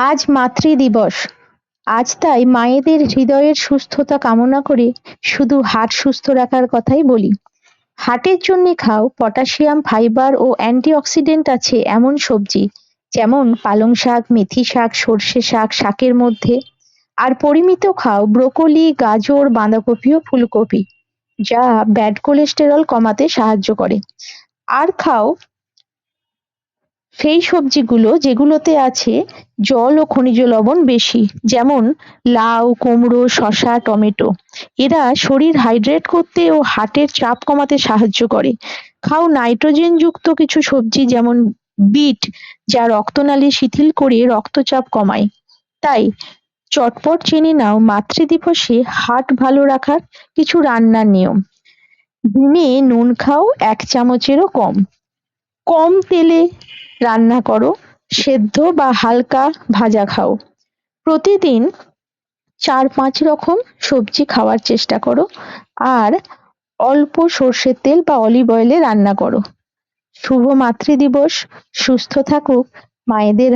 আজ মাতৃদিবস। আজ তাই মায়েদের হৃদয়ের সুস্থতা কামনা করে শুধু হার্ট সুস্থ রাখার কথাই বলি। হার্টের জন্য খাও পটাশিয়াম, ফাইবার ও অ্যান্টিঅক্সিডেন্ট আছে এমন সবজি, যেমন পালং শাক, মেথি শাক, সর্ষে শাক শাকের মধ্যে। আর পরিমিত খাও ব্রোকলি, গাজর, বাঁধাকপি ও ফুলকপি, যা ব্যাড কোলেস্টেরল কমাতে সাহায্য করে। আর খাও সেই সবজিগুলো যেগুলোতে আছে জল ও খনিজ লবণ বেশি, যেমন লাউ, কুমড়ো, শসা, টমেটো। এরা শরীর হাইড্রেট করতে ও হার্টের চাপ কমাতে সাহায্য করে। খাও নাইট্রোজেন যুক্ত কিছু সবজি, যেমন বিট, যা রক্তনালী শিথিল করে রক্তচাপ কমায়। তাই চটপট জেনে নাও মাতৃদিবসে হার্ট ভালো রাখার কিছু রান্নার নিয়ম। দিনে নুন খাও 1 চামচেরও কম। কম তেলে রান্না করো, সেদ্ধ বা হালকা ভাজা খাও। প্রতিদিন 4-5 রকম সবজি খাওয়ার চেষ্টা করো। আর অল্প সর্ষের তেল বা অলিভ অয়েলে রান্না করো। শুভ মাতৃদিবস। সুস্থ থাকুক মায়েদের